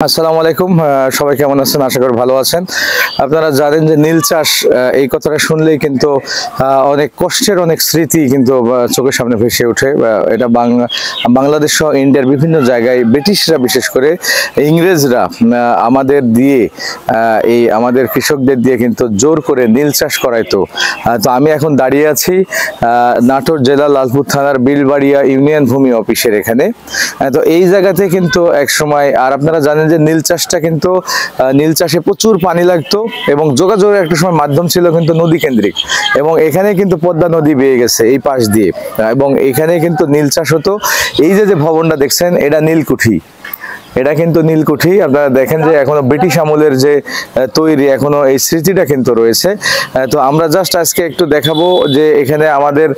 আসসালামু আলাইকুম সবাই কেমন আছেন আশা করি ভালো আছেন আপনারা জানেন যে নীল চাষ এই কথাটা শুনলেই কিন্তু অনেক কষ্টের অনেক স্মৃতি কিন্তু চোখের সামনে ভেসে ওঠে এটা বাংলাদেশ সহ ইন্ডিয়ার বিভিন্ন জায়গায় ব্রিটিশরা বিশেষ করে ইংরেজরা আমাদের দিয়ে এই আমাদের কৃষকদের দিয়ে কিন্তু জোর করে নীল চাষ করাইতো তো আমি এখন দাঁড়িয়ে আছি নাটোর জেলা লালপুর থানার বিলবাড়িয়া ইউনিয়ন ভূমি অফিসের এখানে তো এই জায়গাতে কিন্তু এক সময় আর আপনারা জানেন যে নীল চাষটা কিন্তু নীল চাষে প্রচুর পানি লাগতো এবং যোগাযোগের একটা সময় মাধ্যম ছিল কিন্তু নদী কেন্দ্রিক এবং এখানে কিন্তু পদ্মা নদী বেয়ে গেছে এই পাশ দিয়ে এবং এখানে কিন্তু নীল চাষ হতো এই যে ভবনটা দেখছেন এটা নীলকুঠি এটা কিন্তু নীলকুঠি আপনারা দেখেন যে এখনো ব্রিটিশ আমলের যে তৈরি এখনো এই স্মৃতিটা কিন্তু রয়েছে তো আমরা জাস্ট আজকে একটু দেখাবো যে এখানে আমাদের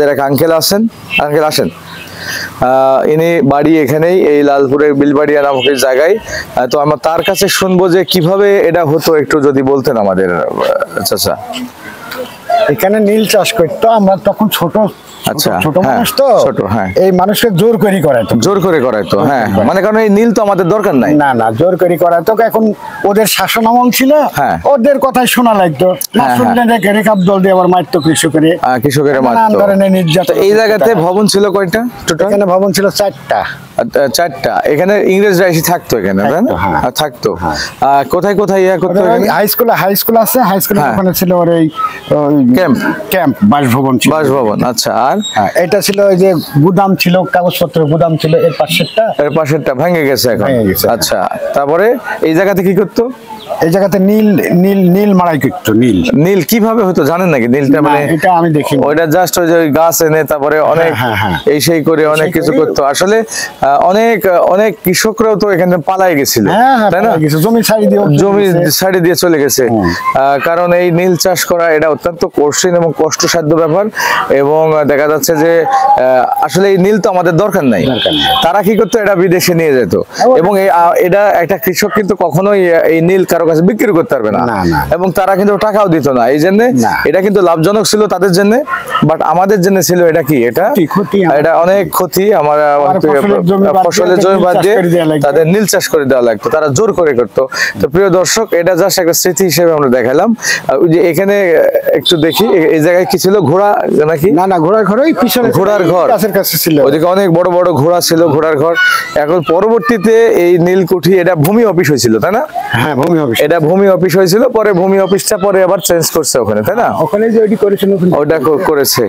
এক আঙ্কেল আছেন আঙ্কেল আসেন ইনি বাড়ি এখানেই এই লালপুরের বিলবাড়িয়া নামক জায়গায় তো আমরা তার কাছে শুনবো যে কিভাবে এটা হতো একটু যদি বলতেন আমাদের চাচা এখানে নীল চাষ করতো আমরা তখন ছোট আচ্ছা ছোট মানুষ তো ছোট হ্যাঁ এই মানুষকে জোর করে করাইতো হ্যাঁ মানে কারণ এই নীল তো আমাদের দরকার নাই না জোর করে করাইতো এখন ওদের শাসন আমল ছিল ওদের কথাই শোনা লাগতো না শুনলে দেখে রেখাব দল দিয়ে আবার মারতো কৃষকের ধরনের নির্যাতন এই জায়গাতে ভবন ছিল কয়টা টোটাল এখানে ভবন ছিল চারটা এখানে ইংরেজরা এসে থাকতো এখানে থাকতো কোথায় কোথায় হাই স্কুল আছে হাই স্কুলের ওখানে ছিল ওর এই ক্যাম্প বাসভবন আচ্ছা আর এটা ছিল ওই যে গুদাম ছিল কাগজপত্র গুদাম ছিল এর পাশেরটা ভেঙে গেছে এখন আচ্ছা তারপরে এই জায়গাতে কি করতো এই জায়গাতে নীল মারাই করতো নীল কিভাবে হতো জানেন নাকি নীলটা মানে এটা আমি দেখি ওইটা জাস্ট ওই যে গাছ এনে তারপরে অনেক এই সেই করে অনেক কিছু করতো আসলে অনেক কৃষকরাও তো এখানে পালাই গেছিল তাই না জমি ছাড়ি দিয়ে চলে গেছে কারণ এই নীল চাষ করা এটা অত্যন্ত কঠিন এবং কষ্টসাধ্য ব্যাপার এবং দেখা যাচ্ছে যে আসলে এই নীল তো আমাদের দরকার নাই তারা কি করতো এটা বিদেশে নিয়ে যেত এবং এটা একটা কৃষক কিন্তু কখনোই এই নীল কারো কাছে বিক্রি করতে পারবে না এবং তারা কিন্তু টাকাও দিত না এই জন্য এটা কিন্তু লাভজনক ছিল তাদের জন্য বাট আমাদের জন্য ছিল এটা কি এটা অনেক ক্ষতি আমরা ফসলের জমি বাদ দিয়ে তাদের নীল চাষ করে দেওয়া লাগতো তারা জোর করে করতো তো প্রিয় দর্শক এটা জাস্ট একটা স্মৃতি হিসেবে আমরা দেখালাম যে এখানে একটু দেখি এই জায়গায় কি ছিল ঘোড়া নাকি না ঘোড়ার ঘর ওই পিছনে ঘোড়ার ঘর কাছে ছিল ওদিকে অনেক বড় বড় ঘোড়া ছিল ঘোড়ার ঘর এখন পরবর্তীতে এই নীলকুঠি এটা ভূমি অফিস হয়েছিল তাই না হ্যাঁ এটা ভূমি অফিস হয়েছিল পরে ভূমি অফিসটা পরে আবার চেঞ্জ করছে ওখানে তাই না ওখানে যে ওইটি করেছেন ওটা করেছে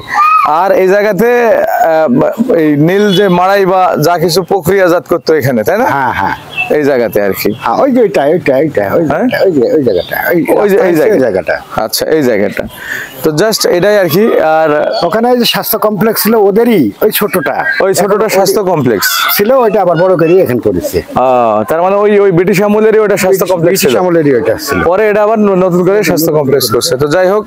আর এই জায়গাতে এই নীল যে মাড়াই বা যা কিছু প্রক্রিয়াজাত করতো এখানে তাই না এই জায়গাতে আর কি ওই যে ওই জায়গাটা আচ্ছা এই জায়গাটা তো জাস্ট এটাই আর কি আর ওখানে যে স্বাস্থ্য কমপ্লেক্স ছিল ওদেরই ওই ছোটটা স্বাস্থ্য কমপ্লেক্স ছিল ওইটা আবার বড় করে এখন করেছে তার মানে ওই ব্রিটিশ আমলেরই ওটা স্বাস্থ্য কমপ্লেক্স ছিল আমলেরই ওইটা ছিল পরে এটা আবার নতুন করে স্বাস্থ্য কমপ্লেক্স করছে তো যাই হোক